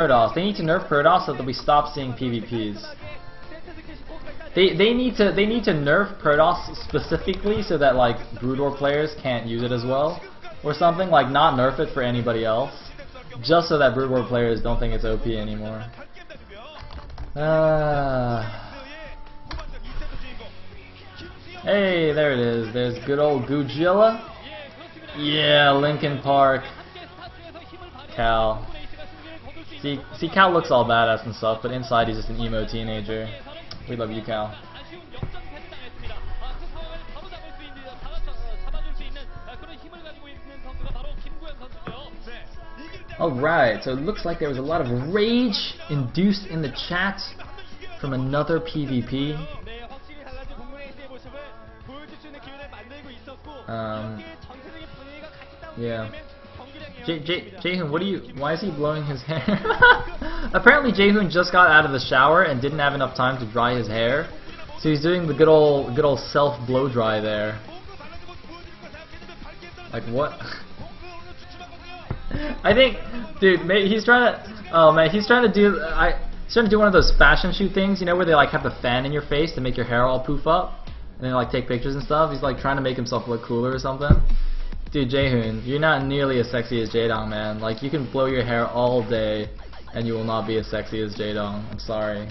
Protoss. They need to nerf Protoss so that we stop seeing PvPs. They need to nerf Protoss specifically so that like Brood War players can't use it as well, or something, like not nerf it for anybody else, just so that Brood War players don't think it's OP anymore. Hey, there it is. There's good old Goojilla. Yeah, Linkin Park. Cal. See, Cal looks all badass and stuff, but inside he's just an emo teenager. We love you, Cal. Alright, so it looks like there was a lot of rage induced in the chat from another PvP. Yeah. Jaehoon, why is he blowing his hair? Apparently Jaehoon just got out of the shower and didn't have enough time to dry his hair, so he's doing the good old self blow dry there. Like what? I think, dude, he's trying to. He's trying to do one of those fashion shoot things, you know, where they like have the fan in your face to make your hair all poof up, and then like take pictures and stuff. He's like trying to make himself look cooler or something. Dude, Jaehoon, you're not nearly as sexy as Jaedong, man. Like, you can blow your hair all day, and you will not be as sexy as Jaedong. I'm sorry.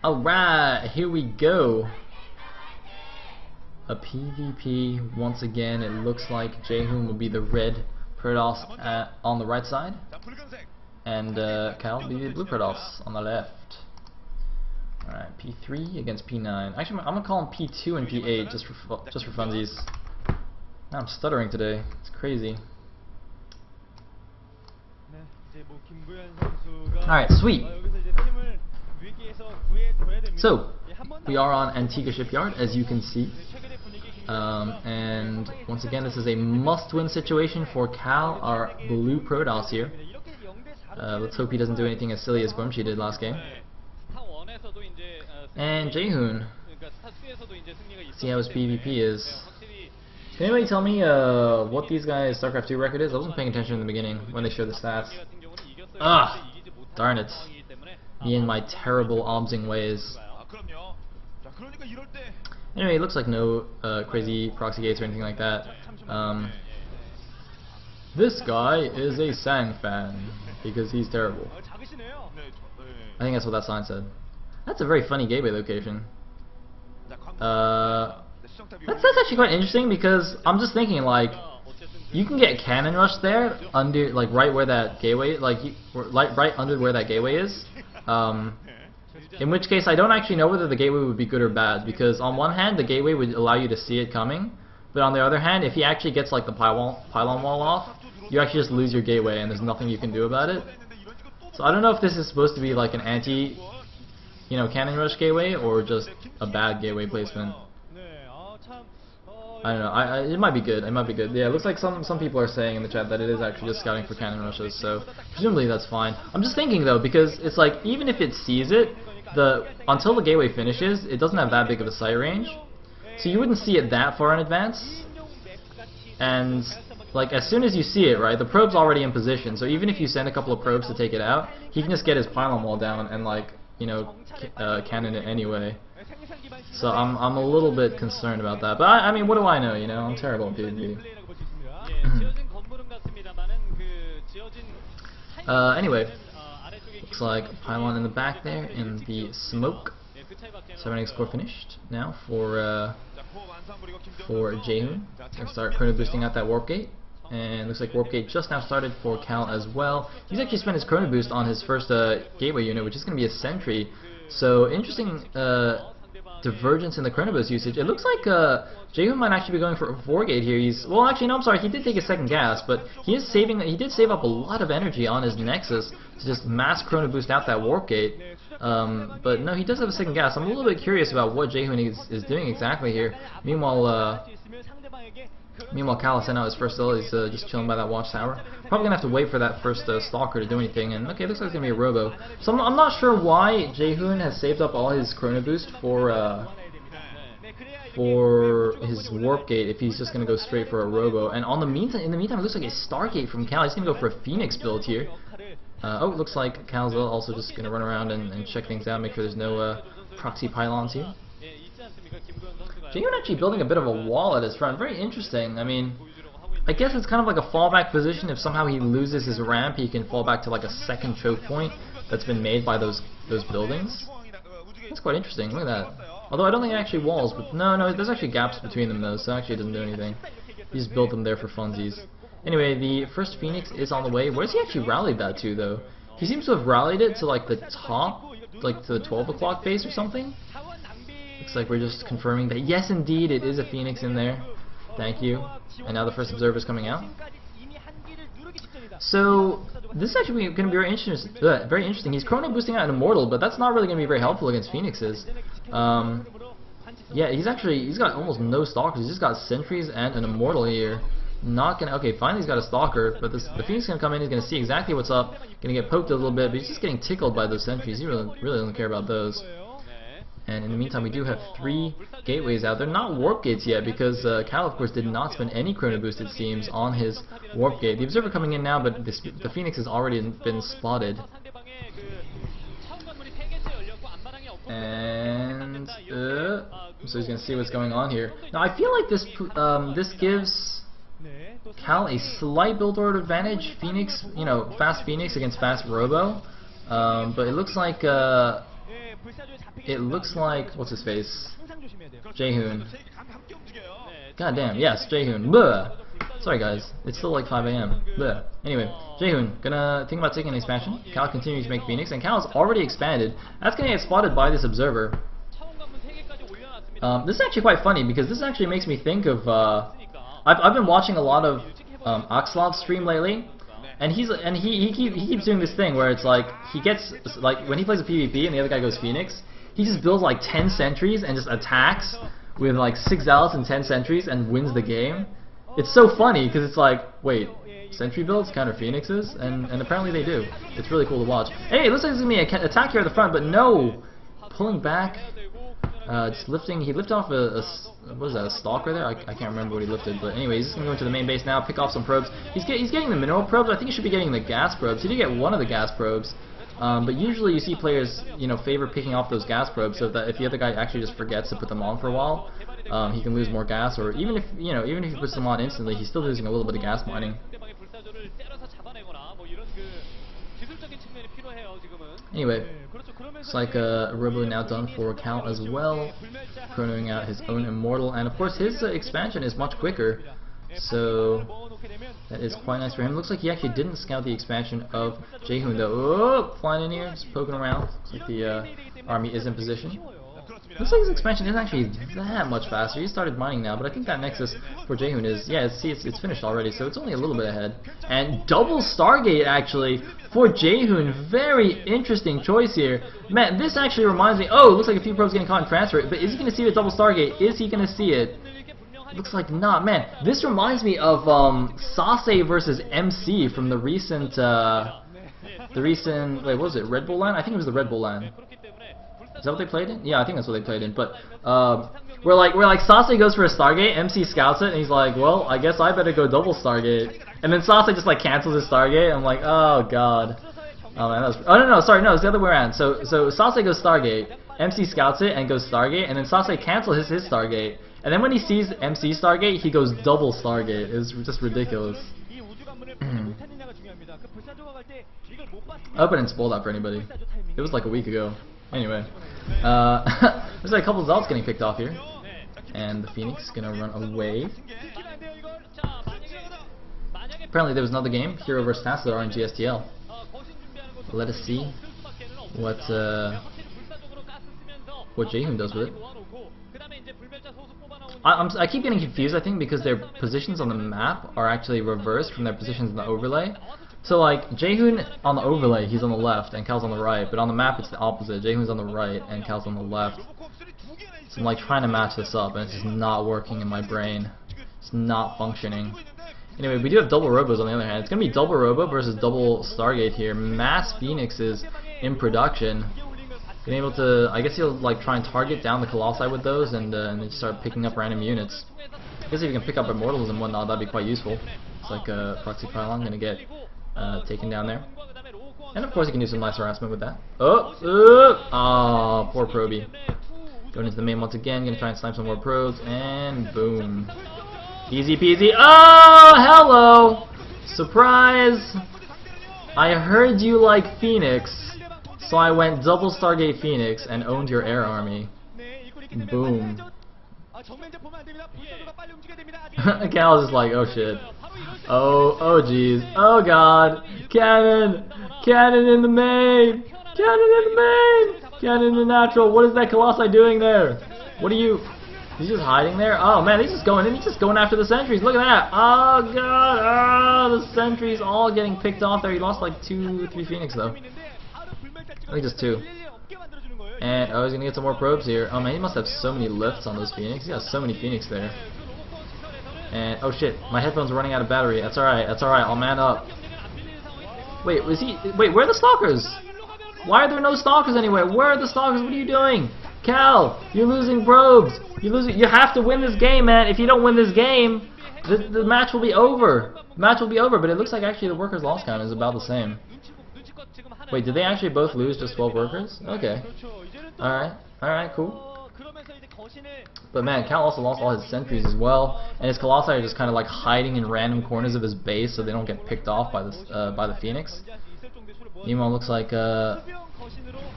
Alright, here we go. A PvP once again. It looks like Jaehoon will be the red Protoss on the right side, and Cal will be the blue Protoss on the left. Alright, P3 against P9. Actually, I'm gonna call him P2 and P8 just for funsies. Man, I'm stuttering today. It's crazy. Alright, sweet. So, we are on Antigua Shipyard, as you can see. And once again, this is a must-win situation for Cal, our blue Protoss here. Let's hope he doesn't do anything as silly as Gormchi did last game. And Jaehoon. See how his PvP is. Can anybody tell me what these guys' StarCraft 2 record is? I wasn't paying attention in the beginning when they showed the stats. Ah, darn it. Me and my terrible obsing ways. Anyway, it looks like no crazy proxy gates or anything like that. This guy is a Sang fan because he's terrible. I think that's what that sign said. That's a very funny gateway location. That's actually quite interesting because I'm just thinking, like, you can get cannon rush there under, like, right where that gateway, right under where that gateway is. In which case, I don't actually know whether the gateway would be good or bad, because on one hand, the gateway would allow you to see it coming, but on the other hand, if he actually gets like the pylon wall off, you actually just lose your gateway, and there's nothing you can do about it. So I don't know if this is supposed to be like an anti, cannon rush gateway, or just a bad gateway placement. I don't know. It might be good. It might be good. Yeah, it looks like some people are saying in the chat that it is actually just scouting for cannon rushes, so presumably that's fine. I'm just thinking though, because it's like even if it sees it, until the gateway finishes, it doesn't have that big of a sight range, so you wouldn't see it that far in advance. And like as soon as you see it, right, the probe's already in position. So even if you send a couple of probes to take it out, he can just get his pylon wall down and like cannon it anyway. So I'm a little bit concerned about that. But I mean, what do I know? I'm terrible at PvP. Anyway, looks like pylon in the back there in the smoke. 7x score finished now for Jaehoon. Gonna start chrono boosting out that warp gate. And looks like warp gate just now started for Cal as well. He's actually spent his chrono boost on his first gateway unit, which is going to be a sentry. So interesting divergence in the chrono boost usage. It looks like Jaehoon might actually be going for a 4-gate here. Well, actually, no, I'm sorry. He did take a second gas, but he did save up a lot of energy on his Nexus to just mass chrono boost out that warp gate. But no, he does have a second gas. I'm a little bit curious about what Jaehoon is doing exactly here. Meanwhile, Cal sent out his first still. He's just chilling by that watchtower. Probably gonna have to wait for that first Stalker to do anything. And okay, looks like it's gonna be a Robo. So I'm not sure why Jaehoon has saved up all his chrono boost for for his Warp Gate if he's just going to go straight for a Robo. And in the meantime, it looks like a Stargate from Cal. He's going to go for a Phoenix build here. Oh, it looks like Cal's also just going to run around and check things out, make sure there's no proxy pylons here. Jaehoon actually building a bit of a wall at his front. Very interesting. I mean, I guess it's kind of like a fallback position. If somehow he loses his ramp, he can fall back to like a second choke point that's been made by those buildings. That's quite interesting. Look at that. Although I don't think it actually walls, but no, there's actually gaps between them though, so actually it doesn't do anything. He just built them there for funsies. Anyway, the first Phoenix is on the way. Where's he actually rallied that to though? He seems to have rallied it to like the top, like to the 12 o'clock base or something. Looks like we're just confirming that yes, indeed, it is a Phoenix in there. Thank you. And now the first observer is coming out. So this is actually going to be very interesting. He's chrono boosting out an Immortal, but that's not really going to be very helpful against Phoenixes. Yeah, he's got almost no Stalkers. He's just got Sentries and an Immortal here. Not gonna. Okay, finally he's got a Stalker, but the Phoenix is gonna come in. He's gonna see exactly what's up. Gonna get poked a little bit, but he's just getting tickled by those Sentries. He really doesn't care about those. And in the meantime, we do have 3 gateways out there. Not warp gates yet, because Cal, of course, did not spend any chrono boost, it seems, on his warp gate. The observer coming in now, but the Phoenix has already been spotted. And so he's gonna see what's going on here. Now I feel like this gives Cal a slight build order advantage. Phoenix, fast Phoenix against fast Robo. But it looks like what's his face? Jaehoon. God damn, yes, Jaehoon. Blah. Sorry guys, it's still like 5 AM. Blah. Anyway, Jaehoon gonna think about taking an expansion. Cal continues to make Phoenix, and Cal's already expanded. That's gonna get spotted by this observer. This is actually quite funny because this actually makes me think of I've been watching a lot of Axelov's stream lately, and he keeps doing this thing where it's like he gets like when he plays a PvP and the other guy goes Phoenix, he just builds like 10 sentries and just attacks with like 6 zealots and 10 sentries and wins the game. It's so funny because it's like, wait, sentry builds counter Phoenixes, and apparently they do. It's really cool to watch. Hey, it looks like there's gonna be an attack here at the front, but no, pulling back. Just lifting. He lifted off what is that? A Stalker there? I can't remember what he lifted, but anyway, he's just gonna go into the main base now, pick off some probes. He's getting the mineral probes. I think he should be getting the gas probes. He did get one of the gas probes, but usually you see players, favor picking off those gas probes, so that if the other guy actually just forgets to put them on for a while, he can lose more gas. Or even if he puts them on instantly, he's still losing a little bit of gas mining. Anyway, looks like Robo now done for Cal as well, chronoing out his own Immortal, and of course his expansion is much quicker, so that is quite nice for him. Looks like he actually didn't scout the expansion of Jaehoon though. Oh, flying in here, just poking around. Looks like the army is in position. Looks like his expansion isn't actually that much faster. He started mining now, but I think that Nexus for Jaehoon is, it's finished already, so it's only a little bit ahead. And double Stargate actually for Jaehoon. Very interesting choice here. Man, this actually reminds me, oh, it looks like a few probes getting caught in transfer, but is he going to see the double Stargate? Is he going to see it? Looks like not. Man, this reminds me of Sayle versus MC from the recent, wait, what was it, Red Bull LAN? I think it was the Red Bull LAN. Is that what they played in? Yeah, I think that's what they played in. But we're like Sayle goes for a Stargate, MC scouts it, and he's like, well, I guess I better go double Stargate. And then Sayle just like cancels his Stargate. I'm like, oh god. Oh man, that was. Oh no, sorry, no, it's the other way around. So Sayle goes Stargate, MC scouts it and goes Stargate, and then Sayle cancels his Stargate. And then when he sees MC Stargate, he goes double Stargate. It was just ridiculous. I hope I didn't spoil that for anybody. It was like a week ago. Anyway, there's like a couple of Zealots getting picked off here, and the Phoenix is gonna run away. Apparently there was another game, Hero vs Tassadar on GSTL. Let us see what Jaehoon does with it. I keep getting confused, I think, because their positions on the map are actually reversed from their positions in the overlay. So like, Jaehoon on the overlay, he's on the left and Cal's on the right, but on the map it's the opposite. Jaehoon's on the right and Cal's on the left. So I'm like trying to match this up and it's just not working in my brain. It's not functioning. Anyway, we do have double Robos on the other hand. It's going to be double Robo versus double Stargate here. Mass Phoenixes in production. Being able to, I guess he'll like try and target down the Colossi with those, and then start picking up random units. I guess if you can pick up Immortals and whatnot, that'd be quite useful. It's like Proxy Pylon gonna get taken down there. And of course you can do some nice harassment with that. Oh, poor Proby. Going into the main once again, gonna try and snipe some more probes, and boom. Easy peasy. Oh, hello! Surprise! I heard you like Phoenix, so I went double Stargate Phoenix and owned your air army. Boom. Cal is just like, oh shit. Oh jeez. Oh god. Cannon! Cannon in the main! Cannon in the main! Cannon in the natural. What is that Colossi doing there? What are you... He's just hiding there? Oh man, he's just going in. He's just going after the sentries. Look at that. Oh god. Oh, the sentries all getting picked off there. He lost like 2, 3 Phoenix though. I think just 2. And oh, he's gonna get some more probes here. Oh man, he must have so many lifts on those Phoenix. He has so many Phoenix there. And oh shit, my headphones are running out of battery. That's alright. That's alright. I'll man up. Wait, was he? Wait, where are the stalkers? Why are there no stalkers anywhere? Where are the stalkers? What are you doing? Cal, you're losing probes. You're losing. You have to win this game, man. If you don't win this game, the match will be over. The match will be over. But it looks like actually the workers' loss count is about the same. Wait, did they actually both lose just 12 workers? Okay. Alright, cool. But man, Cal also lost all his sentries as well, and his Colossi are just kind of like hiding in random corners of his base so they don't get picked off by the Phoenix. Meanwhile, looks like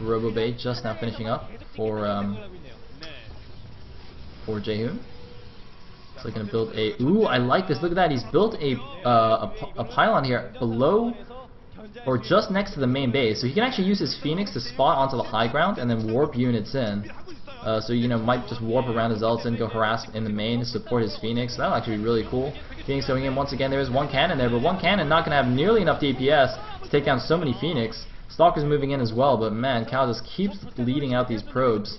RoboBait just now finishing up for Jaehoon. So they're gonna build a. Ooh, I like this. Look at that. He's built a pylon here below or just next to the main base, so he can actually use his Phoenix to spot onto the high ground and then warp units in. So you know, might just warp around his Zealots, go harass in the main to support his Phoenix. That'll actually be really cool. Phoenix going in once again. There is one cannon there, but one cannon not gonna have nearly enough DPS to take down so many Phoenix. Stalker's moving in as well, but man, Cal just keeps leading out these probes.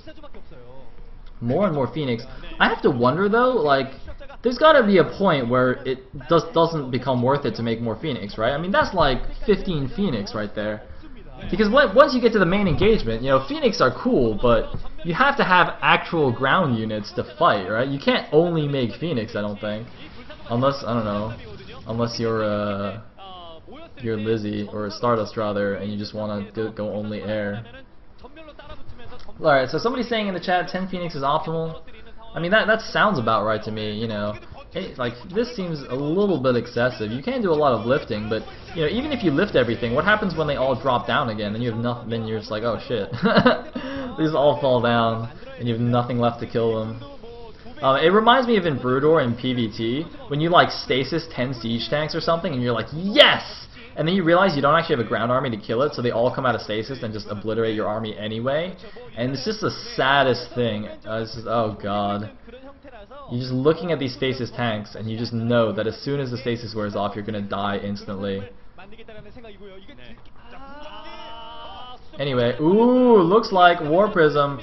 More and more Phoenix. I have to wonder though, like, there's gotta be a point where it doesn't become worth it to make more Phoenix, right? I mean, that's like 15 Phoenix right there. Because once you get to the main engagement, you know, Phoenix are cool, but you have to have actual ground units to fight, right? You can't only make Phoenix, I don't think. Unless, I don't know, unless you're Lizzie, or Stardust rather, and you just want to go only air. Alright, so somebody's saying in the chat 10 Phoenix is optimal. I mean, that sounds about right to me, you know. Like, this seems a little bit excessive. You can do a lot of lifting, but, you know, even if you lift everything, what happens when they all drop down again? Then you have nothing, then you're just like, oh shit. These all fall down, and you have nothing left to kill them. It reminds me of in Broodor and PvT, when you like stasis 10 siege tanks or something, and you're like, yes! And then you realize you don't actually have a ground army to kill it, so they all come out of stasis and just obliterate your army anyway. And it's just the saddest thing. It's just, oh god. You're just looking at these stasis tanks, and you just know that as soon as the stasis wears off, you're gonna die instantly. Anyway, ooh, looks like War Prism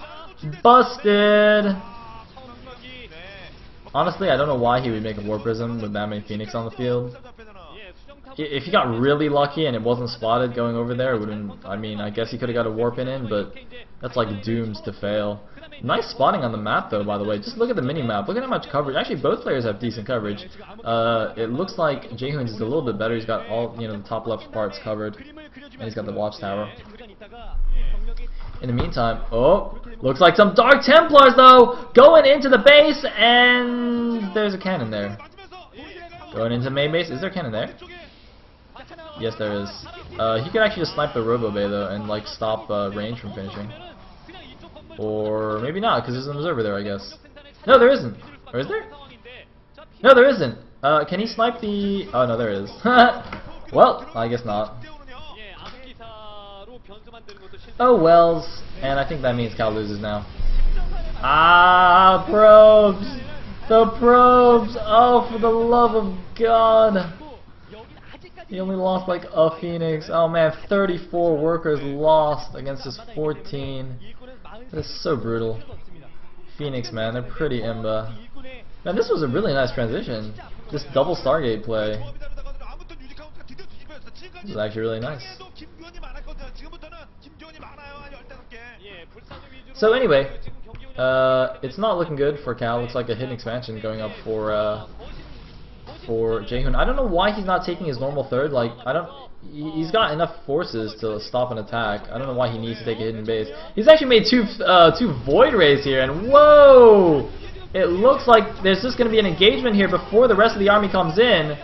busted! Honestly, I don't know why he would make a War Prism with that many Phoenix on the field. If he got really lucky and it wasn't spotted going over there, it would have been, I mean, I guess he could have got a warp in, but that's like doomed to fail. Nice spotting on the map though, by the way. Just look at the mini-map. Look at how much coverage. Actually, both players have decent coverage. It looks like Jaehoon's is a little bit better. He's got all, you know, the top left parts covered. And he's got the watchtower. In the meantime, oh, looks like some Dark Templars though! Going into the base, and there's a cannon there. Going into main base. Is there a cannon there? Yes, there is. He could actually just snipe the RoboBay though, and like stop range from finishing. Or maybe not, because there's an observer there, I guess. No, there isn't. Or is there? No, there isn't. Can he snipe the... Oh, no, there is. Well, I guess not. Oh, wells. And I think that means Cal loses now. Ah, probes! The probes! Oh, for the love of God! He only lost like a Phoenix. Oh man, 34 workers lost against his 14. That is so brutal. Phoenix, man, they're pretty imba. Man, this was a really nice transition. This double Stargate play. This is actually really nice. So anyway, it's not looking good for Cal. Looks like a hidden expansion going up for Jaehoon. I don't know why he's not taking his normal third. Like, he's got enough forces to stop an attack. I don't know why he needs to take a hidden base. He's actually made two Void Rays here, and whoa! It looks like there's just going to be an engagement here before the rest of the army comes in.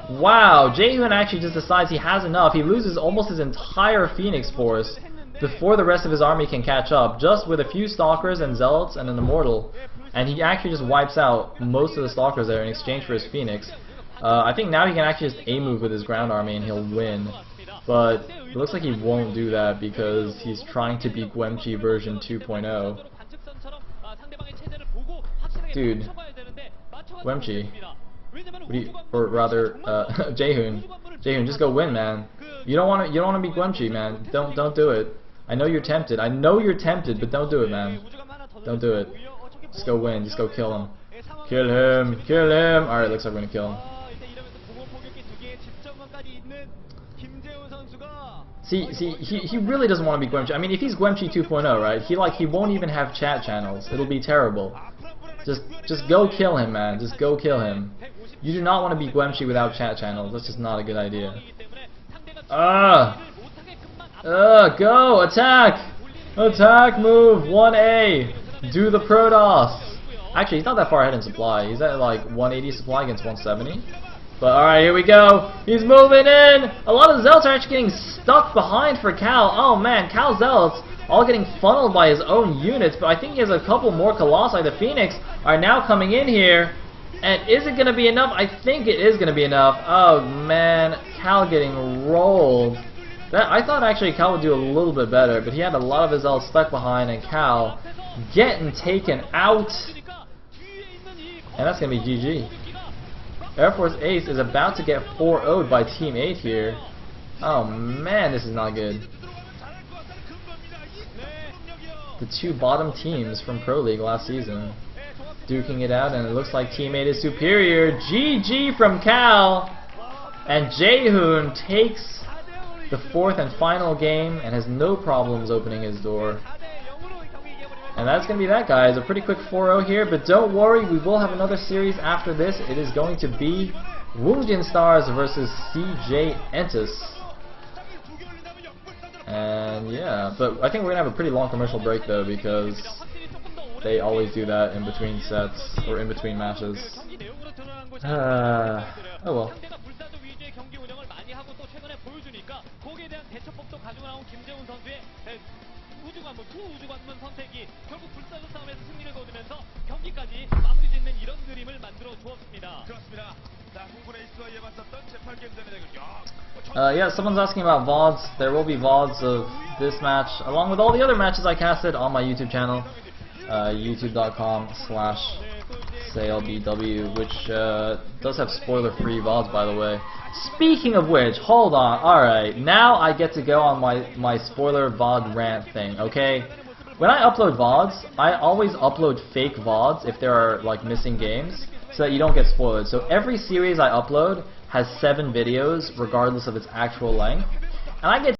Wow, Jaehoon actually just decides he has enough. He loses almost his entire Phoenix Force before the rest of his army can catch up, just with a few Stalkers and Zealots and an Immortal. And he actually just wipes out most of the Stalkers there in exchange for his Phoenix. I think now he can actually just A-move with his ground army and he'll win. But it looks like he won't do that because he's trying to be Gwemchi version 2.0. Dude, Gwemchi. Or rather, Jaehoon. Jaehoon, just go win, man. You don't want to be Gwemchi, man. Don't do it. I know you're tempted. I know you're tempted, but don't do it, man. Don't do it. Just go win. Just go kill him. Kill him. Kill him. All right, looks like we're gonna kill him. See, he really doesn't want to be Gwemchi. I mean, if he's Gwemchi 2.0, right? He won't even have chat channels. It'll be terrible. Just go kill him, man. Just go kill him. You do not want to be Gwemchi without chat channels. That's just not a good idea. Go! Attack! Attack move! 1A! Do the Protoss! Actually, he's not that far ahead in supply. He's at like 180 supply against 170. But alright, here we go! He's moving in! A lot of Zealots are actually getting stuck behind for Cal. Oh man, Cal Zealots all getting funneled by his own units, but I think he has a couple more Colossi. The Phoenix are now coming in here. And is it going to be enough? I think it is going to be enough. Oh man, Cal getting rolled. I thought actually Cal would do a little bit better, but he had a lot of his Zealots stuck behind, and Cal getting taken out. And that's going to be GG. Air Force Ace is about to get 4-0'd by Team 8 here. Oh man, this is not good. The two bottom teams from Pro League last season duking it out, and it looks like Team 8 is superior. GG from Cal, and Jaehoon takes the fourth and final game and has no problems opening his door. And that's going to be that, guys. A pretty quick 4-0 here, but don't worry, we will have another series after this. It is going to be Woongjin Stars versus CJ Entus. And yeah, but I think we're going to have a pretty long commercial break though, because they always do that in between sets, or in between matches. Oh well. Yeah, someone's asking about VODs. There will be VODs of this match, along with all the other matches I casted on my YouTube channel. YouTube.com/SayleBW, which does have spoiler-free VODs, by the way. Speaking of which, hold on. Alright, now I get to go on my spoiler VOD rant thing, okay? When I upload VODs, I always upload fake VODs if there are like missing games, so that you don't get spoiled. So every series I upload has 7 videos, regardless of its actual length, and I get